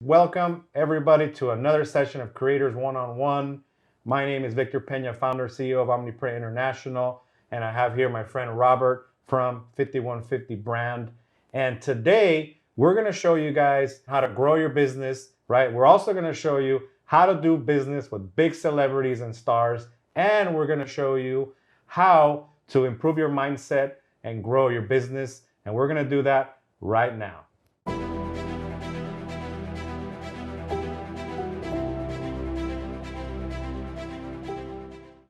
Welcome everybody to another session of Creators One-on-One. My name is Victor Pena, founder, CEO of OmniPrint International, and I have here my friend Robert from 5150 brand. And today we're going to show you guys how to grow your business, right? We're also going to show you how to do business with big celebrities and stars, and we're going to show you how to improve your mindset and grow your business. And we're going to do that right now.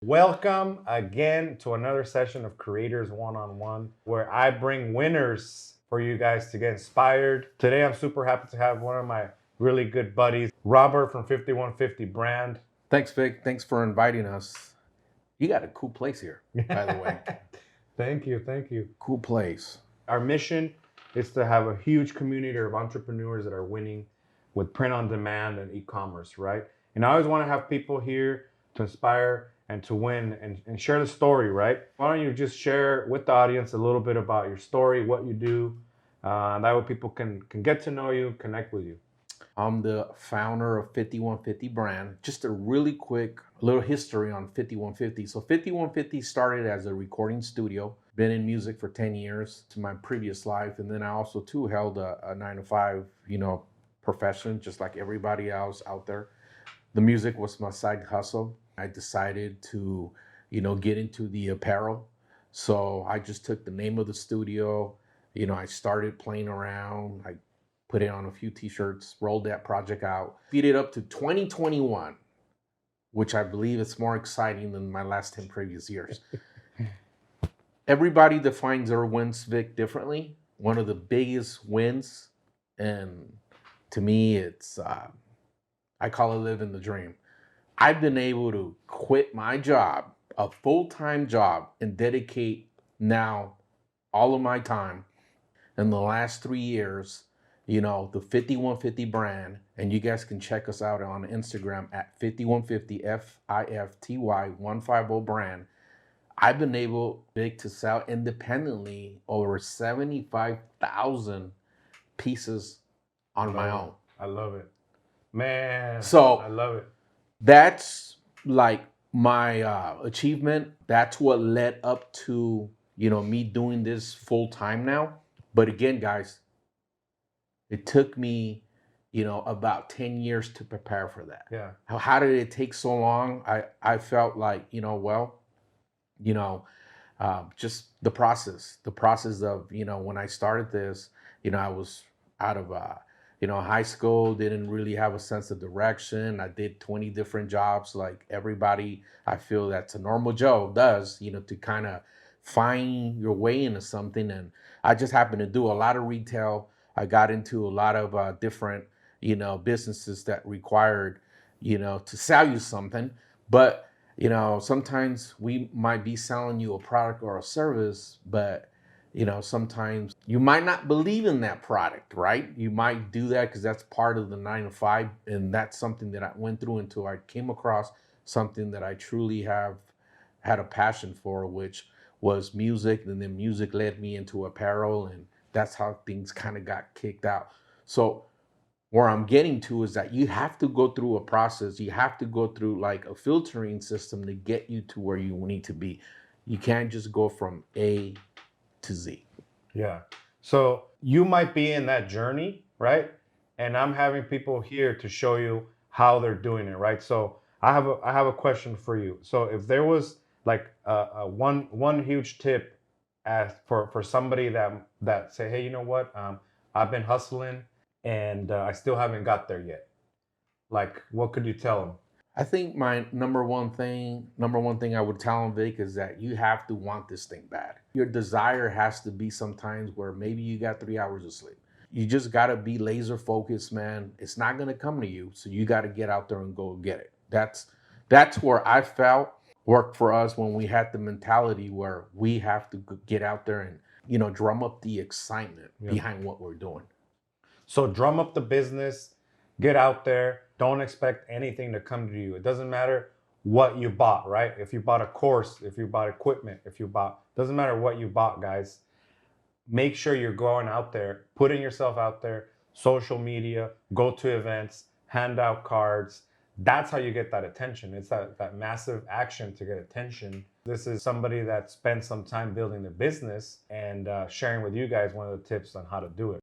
Welcome again to another session of Creators One-on-One, where I bring winners for you guys to get inspired. Today, I'm super happy to have one of my really good buddies, Robert from 5150 brand. Thanks, Vic. Thanks for inviting us. You got a cool place here, by the way. Thank you, thank you. Cool place. Our mission is to have a huge community of entrepreneurs that are winning with print on demand and e-commerce, right? And I always want to have people here to inspire and to win and share the story, right? Why don't you just share with the audience a little bit about your story, what you do, that way people can get to know you, connect with you. I'm the founder of 5150 brand. Just a really quick little history on 5150. So 5150 started as a recording studio. Been in music for 10 years to my previous life. And then I also too held a 9-to-5, profession, just like everybody else out there. The music was my side hustle. I decided to, get into the apparel. So I just took the name of the studio. I started playing around. I put it on a few t-shirts, rolled that project out, feed it up to 2021, which I believe is more exciting than my last 10 previous years. Everybody defines their wins, Vic, differently. One of the biggest wins, and to me, it's, I call it living the dream. I've been able to quit my job, a full-time job, and dedicate now all of my time in the last 3 years, the 5150 brand, and you guys can check us out on Instagram at 5150 FIFTY150 brand. I've been able, Big, to sell independently over 75,000 pieces on my own. I love it, man. So I love it. That's like my achievement. That's what led up to me doing this full time now. But again, guys, it took me about 10 years to prepare for that. Yeah. How did it take so long? I felt like just the process of when I started this, I was out of high school, didn't really have a sense of direction. I did 20 different jobs like everybody, I feel that's a normal Joe does, to kind of find your way into something. And I just happened to do a lot of retail. I got into a lot of different, businesses that required, to sell you something. But, sometimes we might be selling you a product or a service, but sometimes you might not believe in that product, right? You might do that because that's part of the 9-to-5, and that's something that I went through until I came across something that I truly have had a passion for, which was music, and then music led me into apparel, and that's how things kind of got kicked out. So where I'm getting to is that you have to go through a process. You have to go through like a filtering system to get you to where you need to be. You can't just go from A to Z. Yeah. So you might be in that journey, right? And I'm having people here to show you how they're doing it, right? So I have a question for you. So if there was like one huge tip for somebody that say, hey, you know what? I've been hustling and I still haven't got there yet. Like, what could you tell them? I think my number one thing I would tell them, Vic, is that you have to want this thing bad. Your desire has to be sometimes where maybe you got 3 hours of sleep. You just got to be laser focused, man. It's not going to come to you. So you got to get out there and go get it. That's where I felt worked for us when we had the mentality where we have to get out there and, drum up the excitement behind what we're doing. So drum up the business, get out there. Don't expect anything to come to you. It doesn't matter what you bought, right? If you bought a course, if you bought equipment, doesn't matter what you bought, guys. Make sure you're going out there, putting yourself out there, social media, go to events, hand out cards. That's how you get that attention. It's that massive action to get attention. This is somebody that spent some time building the business and sharing with you guys one of the tips on how to do it.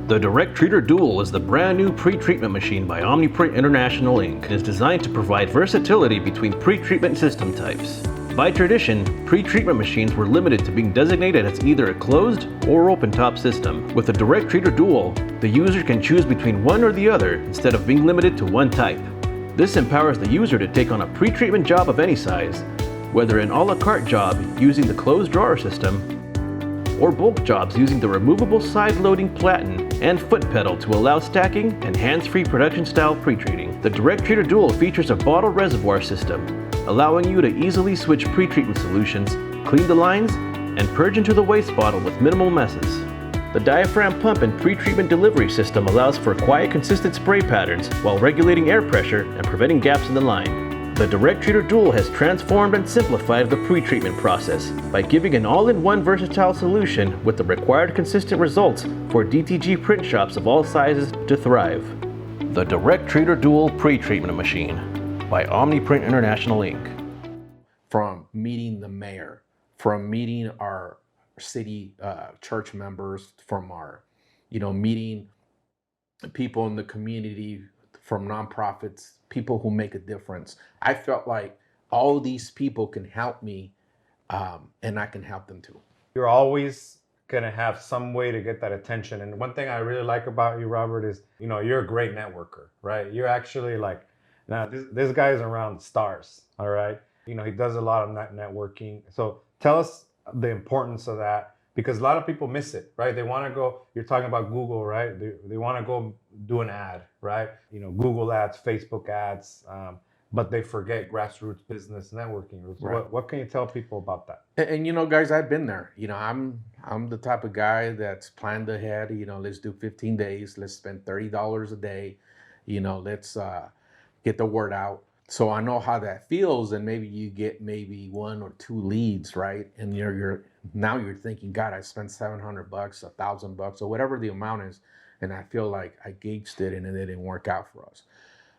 The Direct Treater Dual is the brand new pre-treatment machine by OmniPrint International Inc. It is designed to provide versatility between pre-treatment system types. By tradition, pre-treatment machines were limited to being designated as either a closed or open-top system. With the Direct Treater Dual, the user can choose between one or the other instead of being limited to one type. This empowers the user to take on a pre-treatment job of any size, whether an a la carte job using the closed drawer system, or bulk jobs using the removable side-loading platen and foot pedal to allow stacking and hands-free production-style pre-treating. The Direct Treater Dual features a bottle reservoir system, allowing you to easily switch pre-treatment solutions, clean the lines, and purge into the waste bottle with minimal messes. The diaphragm pump and pre-treatment delivery system allows for quiet, consistent spray patterns while regulating air pressure and preventing gaps in the line. The Direct Treater Dual has transformed and simplified the pre-treatment process by giving an all-in-one versatile solution with the required consistent results for DTG print shops of all sizes to thrive. The Direct Treater Dual Pre-Treatment Machine by OmniPrint International Inc. From meeting the mayor, from meeting our city church members, from our, meeting people in the community, from nonprofits, people who make a difference. I felt like all these people can help me, and I can help them too. You're always gonna have some way to get that attention. And one thing I really like about you, Robert, is you're a great networker, right? You're actually like, now this guy is around the stars, all right? He does a lot of networking. So tell us the importance of that, because a lot of people miss it, right? They want to go, you're talking about Google, right? They want to go do an ad, right? Google ads, Facebook ads, but they forget grassroots business networking. Right. What can you tell people about that? And guys, I've been there. I'm the type of guy that's planned ahead. Let's do 15 days. Let's spend $30 a day. Let's get the word out. So I know how that feels, and maybe you get one or two leads, right? And you're thinking, God, I spent $700, $1,000, or whatever the amount is, and I feel like I gauged it and it didn't work out for us.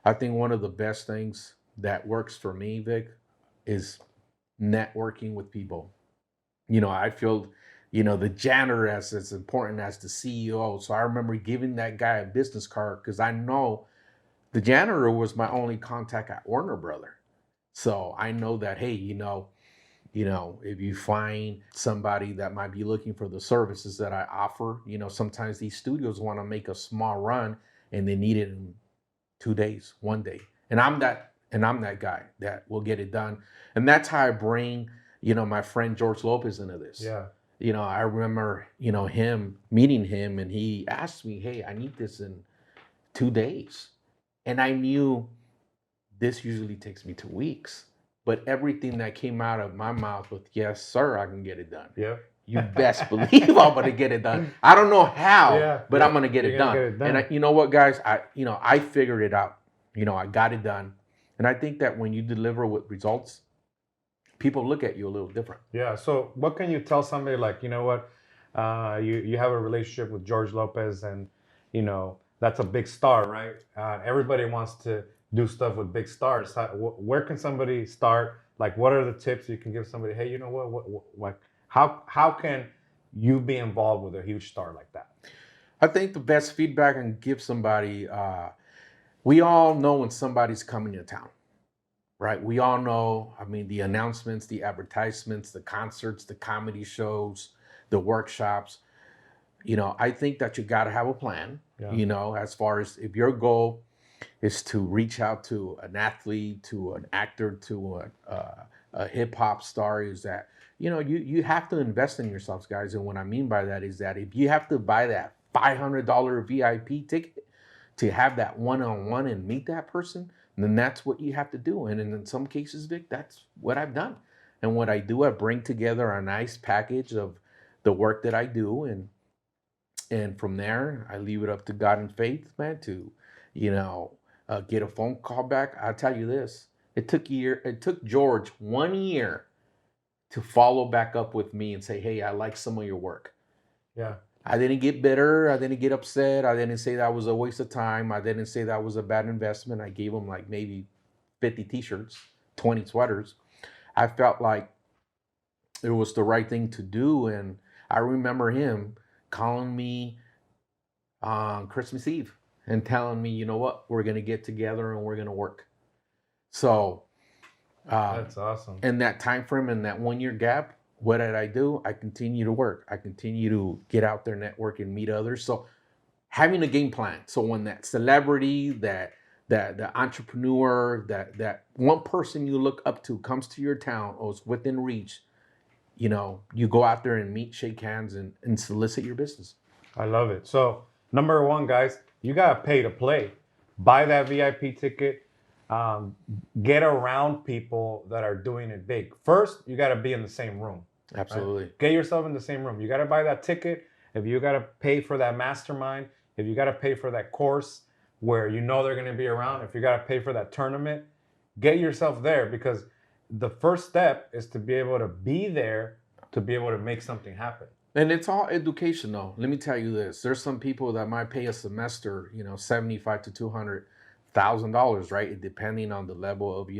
I think one of the best things that works for me, Vic, is networking with people. I feel, the janitor as important as the CEO. So I remember giving that guy a business card because I know the janitor was my only contact at Warner Brother. So I know that, hey, if you find somebody that might be looking for the services that I offer, sometimes these studios want to make a small run and they need it in 2 days, 1 day. And I'm that guy that will get it done. And that's how I bring, my friend George Lopez into this. Yeah. I remember, meeting him, and he asked me, hey, I need this in 2 days. And I knew this usually takes me 2 weeks. But everything that came out of my mouth was, yes, sir, I can get it done. Yeah. You best believe I'm going to get it done. I don't know how, but I'm going to get it done. And you know what, guys? I figured it out. I got it done. And I think that when you deliver with results, people look at you a little different. Yeah. So what can you tell somebody like, you have a relationship with George Lopez, and, that's a big star, right? Everybody wants to do stuff with big stars. Where can somebody start? Like, what are the tips you can give somebody? Hey, how can you be involved with a huge star like that? I think the best feedback I can give somebody, we all know when somebody's coming to town, right? We all know, the announcements, the advertisements, the concerts, the comedy shows, the workshops. I think that you got to have a plan, as far as if your goal is to reach out to an athlete, to an actor, to a hip hop star, is that, you have to invest in yourselves, guys. And what I mean by that is that if you have to buy that $500 VIP ticket to have that one-on-one and meet that person, then that's what you have to do. And in some cases, Vic, that's what I've done. And what I do, I bring together a nice package of the work that I do. And from there, I leave it up to God and faith, man, to, get a phone call back. I'll tell you this, it took George 1 year to follow back up with me and say, hey, I like some of your work. Yeah. I didn't get bitter. I didn't get upset. I didn't say that was a waste of time. I didn't say that was a bad investment. I gave them like maybe 50 t-shirts, 20 sweaters. I felt like it was the right thing to do. And I remember him calling me on Christmas Eve and telling me, you know what, we're going to get together and we're going to work. So That's awesome. in that time frame, in that 1 year gap, what did I do? I continue to work. I continue to get out there, network, and meet others. So having a game plan. So when that celebrity, that the entrepreneur, that one person you look up to comes to your town or is within reach, you know, you go out there and meet, shake hands, and solicit your business. I love it. So number one, guys, you gotta pay to play. Buy that VIP ticket. Get around people that are doing it big. First, you gotta be in the same room. Absolutely. Right? Get yourself in the same room. You gotta buy that ticket. If you gotta pay for that mastermind, if you gotta pay for that course where you know they're gonna be around, if you gotta pay for that tournament, get yourself there, because the first step is to be able to be there to be able to make something happen. And it's all educational. Let me tell you this: there's some people that might pay a semester, you know, $75,000 to $200,000, right, depending on the level of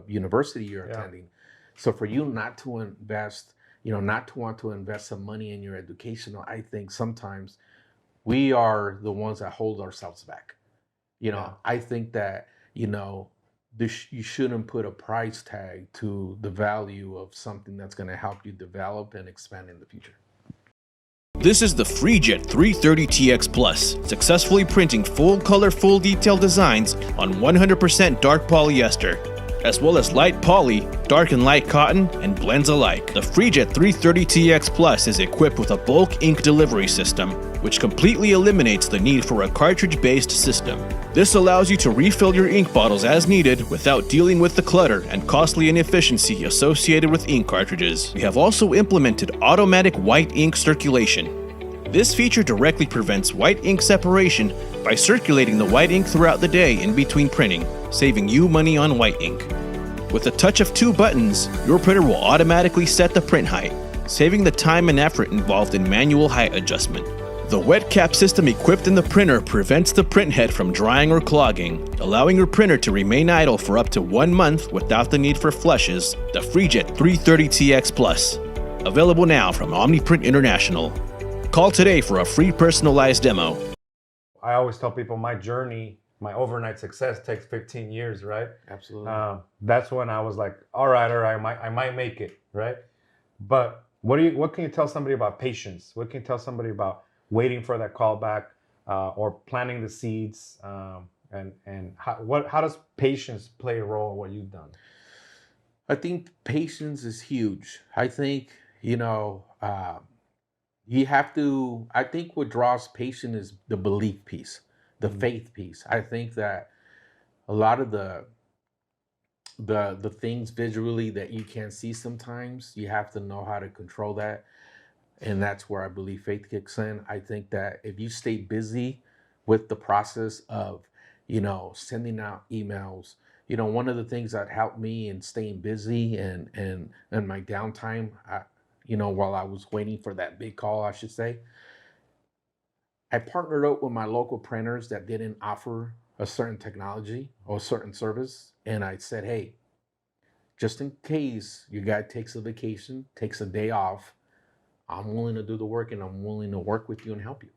university you're attending. So for you not to invest, you know, not to want to invest some money in your educational, I think sometimes we are the ones that hold ourselves back. You know, I think that, you know, you shouldn't put a price tag to the value of something that's going to help you develop and expand in the future. This is the FreeJet 330TX Plus, successfully printing full color, full detail designs on 100% dark polyester, as well as light poly, dark and light cotton, and blends alike. The FreeJet 330TX Plus is equipped with a bulk ink delivery system, which completely eliminates the need for a cartridge-based system. This allows you to refill your ink bottles as needed without dealing with the clutter and costly inefficiency associated with ink cartridges. We have also implemented automatic white ink circulation. This feature directly prevents white ink separation by circulating the white ink throughout the day in between printing, saving you money on white ink. With a touch of 2 buttons, your printer will automatically set the print height, saving the time and effort involved in manual height adjustment. The wet cap system equipped in the printer prevents the print head from drying or clogging, allowing your printer to remain idle for up to 1 month without the need for flushes. The FreeJet 330TX Plus, available now from OmniPrint International. Call today for a free personalized demo. I always tell people my journey, my overnight success takes 15 years, right? Absolutely. That's when I was like, all right, I might make it, right? But what can you tell somebody about patience? What can you tell somebody about waiting for that call back, or planting the seeds, and how does patience play a role in what you've done? I think patience is huge. I think, you know, you have to, I think what draws patience is the belief piece, the faith piece. I think that a lot of the things visually that you can't see sometimes, you have to know how to control that. And that's where I believe faith kicks in. I think that if you stay busy with the process of, you know, sending out emails, you know, one of the things that helped me in staying busy and my downtime, you know, while I was waiting for that big call, I should say, I partnered up with my local printers that didn't offer a certain technology or a certain service. And I said, hey, just in case your guy takes a vacation, takes a day off, I'm willing to do the work and I'm willing to work with you and help you.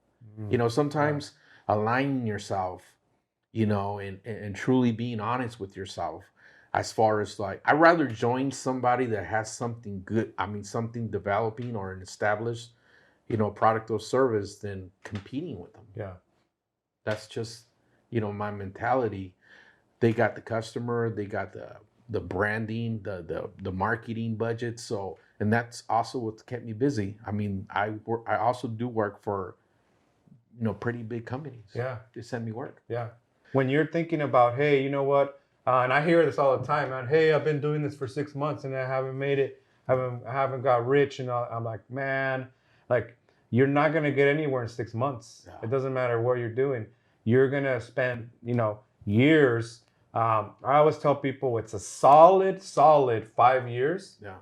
You know, sometimes aligning yourself, you know, and truly being honest with yourself, as far as like, I'd rather join somebody that has something good, something developing or an established, you know, product or service than competing with them. Yeah. That's just, you know, my mentality. They got the customer, they got the branding, the marketing budget. So, and that's also what kept me busy. I mean, I also do work for, you know, pretty big companies. Yeah. They send me work. Yeah. When you're thinking about, hey, you know what? And I hear this all the time, man. Hey, I've been doing this for 6 months and I haven't made it. I haven't got rich. And I'm like, man, like, you're not going to get anywhere in 6 months. Yeah. It doesn't matter what you're doing. You're going to spend, you know, years. I always tell people it's a solid 5 years. Yeah.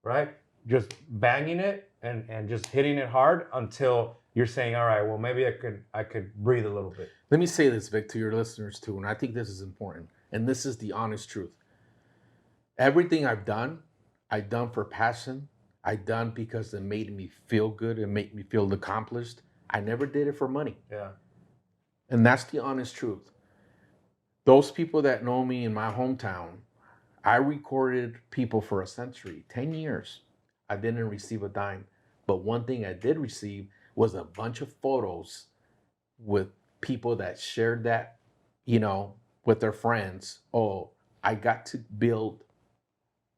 Right? Just banging it. and just hitting it hard until you're saying, all right, well, maybe I could breathe a little bit. Let me say this, Vic, to your listeners too, and I think this is important, and this is the honest truth. Everything I've done for passion. I've done because it made me feel good. It made me feel accomplished. I never did it for money. Yeah. And that's the honest truth. Those people that know me in my hometown, I recorded people for a century, 10 years. I didn't receive a dime. But one thing I did receive was a bunch of photos with people that shared that, with their friends. Oh, I got to build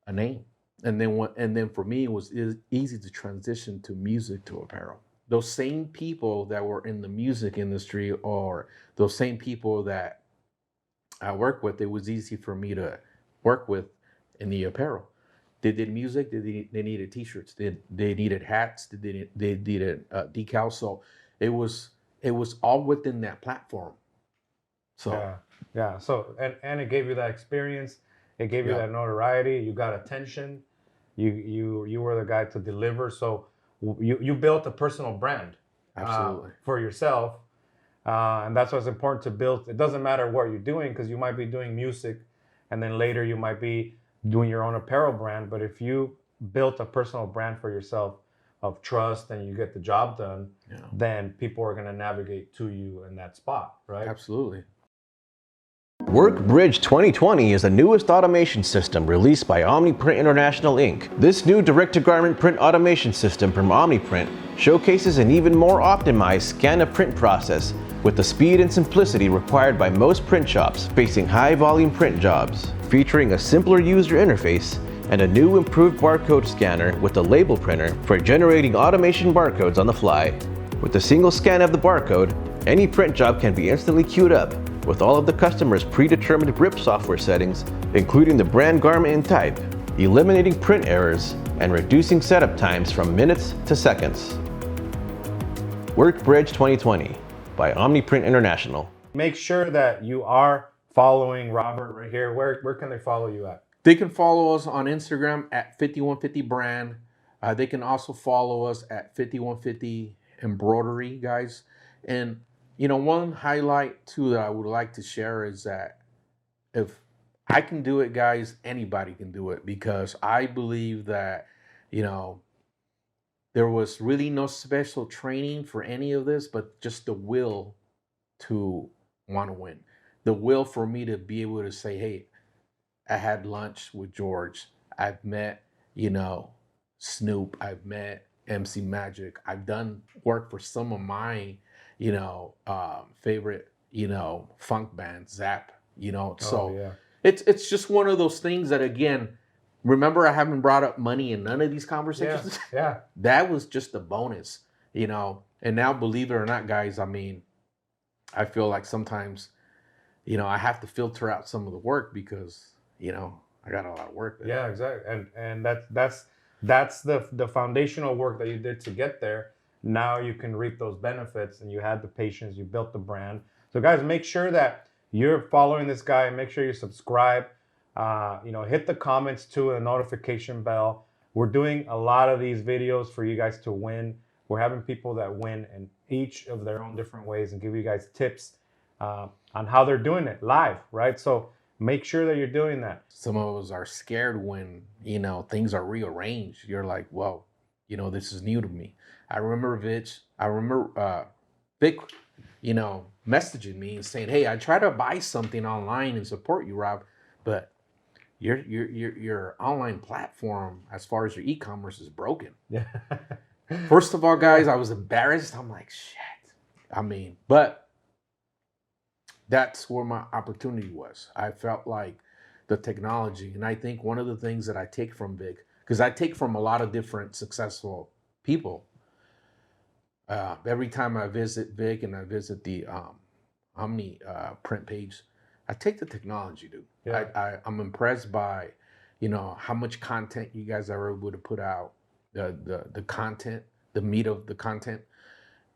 a name. And then for me, it was easy to transition to music to apparel. Those same people that were in the music industry, or those same people that I work with, it was easy for me to work with in the apparel. They did music. They needed t-shirts. They needed hats. They needed decals. So it was all within that platform. So yeah. So and it gave you that experience. It gave you that notoriety. You got attention. You were the guy to deliver. So you built a personal brand. Absolutely. For yourself. And that's what's important to build. It doesn't matter what you're doing, because you might be doing music and then later you might be doing your own apparel brand. But if you built a personal brand for yourself of trust and you get the job done, then people are going to navigate to you in that spot, right? Absolutely. WorkBridge 2020 is the newest automation system released by OmniPrint International Inc. This new direct-to-garment print automation system from OmniPrint showcases an even more optimized scan-to-print process with the speed and simplicity required by most print shops facing high-volume print jobs, featuring a simpler user interface and a new improved barcode scanner with a label printer for generating automation barcodes on the fly. With a single scan of the barcode, any print job can be instantly queued up with all of the customer's predetermined grip software settings, including the brand, garment, and type, eliminating print errors and reducing setup times from minutes to seconds. WorkBridge 2020 by OmniPrint International. Make sure that you are following Robert right here. Where can they follow you at? They can follow us on Instagram at 5150 brand. They can also follow us at 5150 embroidery, guys. And one highlight too that I would like to share is that if I can do it, guys, anybody can do it, because I believe that, there was really no special training for any of this, but just the will to want to win. The will for me to be able to say, hey, I had lunch with George. I've met, Snoop. I've met MC Magic. I've done work for some of my favorite, funk bands, Zap, It's just one of those things that, again, remember, I haven't brought up money in none of these conversations. Yeah. That was just a bonus, and now, believe it or not, guys, I feel like sometimes, I have to filter out some of the work because, I got a lot of work there. Yeah, exactly. And that's the foundational work that you did to get there. Now you can reap those benefits, and you had the patience, you built the brand. So guys, make sure that you're following this guy. Make sure you subscribe. Hit the comments too and the notification bell. We're doing a lot of these videos for you guys to win. We're having people that win in each of their own different ways and give you guys tips on how they're doing it live, right? So make sure that you're doing that. Some of us are scared when, things are rearranged. You're like, well, this is new to me. I remember Vic, messaging me and saying, hey, I try to buy something online and support you, Rob, but your online platform, as far as your e-commerce, is broken. Yeah. First of all, guys, I was embarrassed. I'm like, shit. But that's where my opportunity was. I felt like the technology, and I think one of the things that I take from Vic, because I take from a lot of different successful people. Every time I visit Vic and I visit the OmniPrint page, I take the technology, dude. Yeah. I'm impressed by, how much content you guys are able to put out, the content, the meat of the content.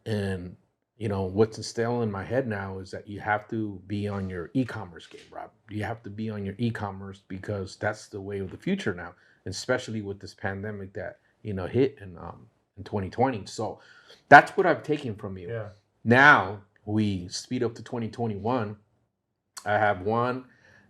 And, what's instilled in my head now is that you have to be on your e-commerce game, Rob. You have to be on your e-commerce, because that's the way of the future now, especially with this pandemic that, hit. And in 2020. So that's what I've taken from you. Yeah. Now we speed up to 2021. I have one,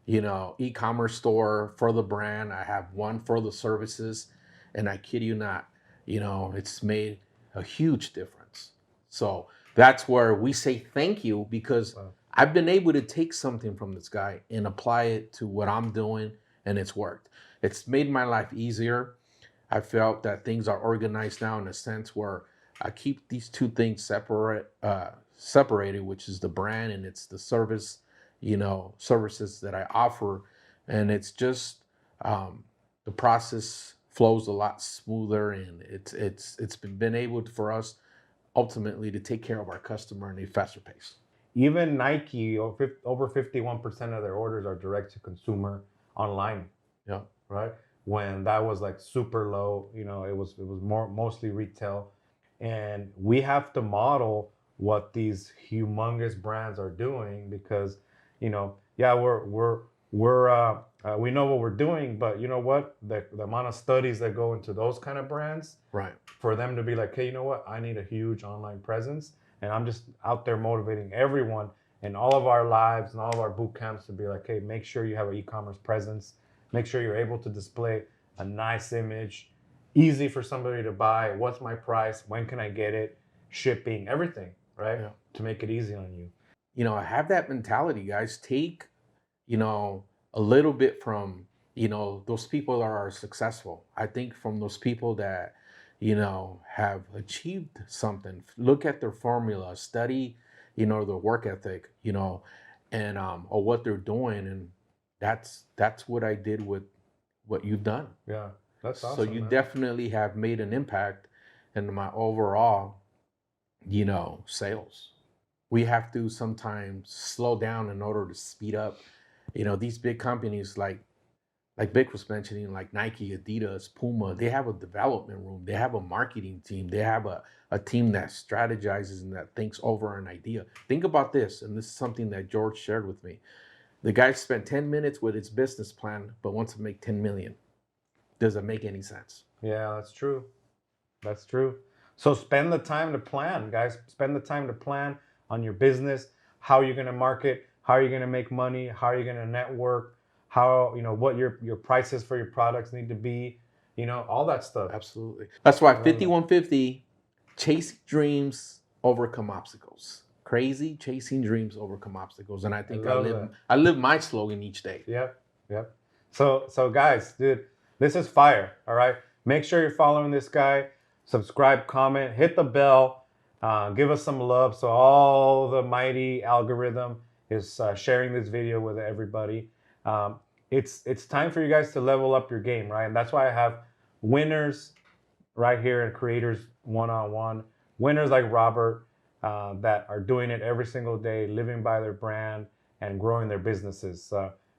e-commerce store for the brand. I have one for the services, and I kid you not, it's made a huge difference. So that's where we say thank you, because I've been able to take something from this guy and apply it to what I'm doing, and it's worked. It's made my life easier. I felt that things are organized now in a sense where I keep these two things separated, which is the brand and it's the services that I offer. And it's just, the process flows a lot smoother, and it's been able for us ultimately to take care of our customer in a faster pace. Even Nike, over 51% of their orders are direct to consumer online. Yeah. Right. When that was like super low, it was mostly retail, and we have to model what these humongous brands are doing, because, yeah, we know what we're doing, but you know what, the amount of studies that go into those kind of brands, right, for them to be like, hey, you know what, I need a huge online presence, and I'm just out there motivating everyone in all of our lives and all of our boot camps to be like, hey, make sure you have an e-commerce presence. Make sure you're able to display a nice image, easy for somebody to buy. What's my price? When can I get it? Shipping, everything, right? Yeah. To make it easy on you. I have that mentality, guys. Take, a little bit from, those people that are successful. I think from those people that, have achieved something. Look at their formula, study, their work ethic, and or what they're doing, and that's what I did with what you've done. Yeah, that's awesome. So you man. definitely have made an impact in my overall, sales. We have to sometimes slow down in order to speed up. These big companies like Vic was mentioning, like Nike, Adidas, Puma, they have a development room. They have a marketing team. They have a team that strategizes and that thinks over an idea. Think about this, and this is something that George shared with me. The guy spent 10 minutes with his business plan, but wants to make 10 million. Does it make any sense? Yeah, that's true. That's true. So spend the time to plan, guys. Spend the time to plan on your business, how you're going to market, how you're going to make money, how you're going to network, how, what your prices for your products need to be, all that stuff. Absolutely. That's why 5150, chasing dreams, overcome obstacles. Crazy, chasing dreams, overcome obstacles. And I think I live my slogan each day. Yep. So guys, dude, this is fire. All right. Make sure you're following this guy. Subscribe, comment, hit the bell, give us some love. So all the mighty algorithm is sharing this video with everybody. It's time for you guys to level up your game, right? And that's why I have winners right here in Creators One-on-One. Winners like Robert that are doing it every single day, living by their brand and growing their businesses.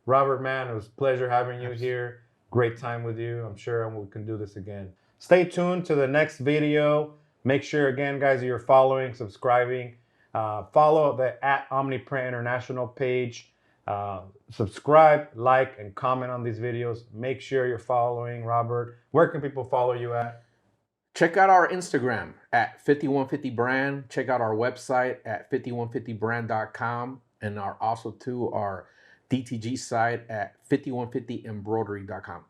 Robert, man, it was a pleasure having you here. Great time with you. I'm sure we can do this again. Stay tuned to the next video. Make sure, again, guys, you're following, subscribing. Follow the @OmniPrint International page. Subscribe, like, and comment on these videos. Make sure you're following Robert. Where can people follow you at? Check out our Instagram at 5150brand. Check out our website at 5150brand.com, and our DTG site at 5150embroidery.com.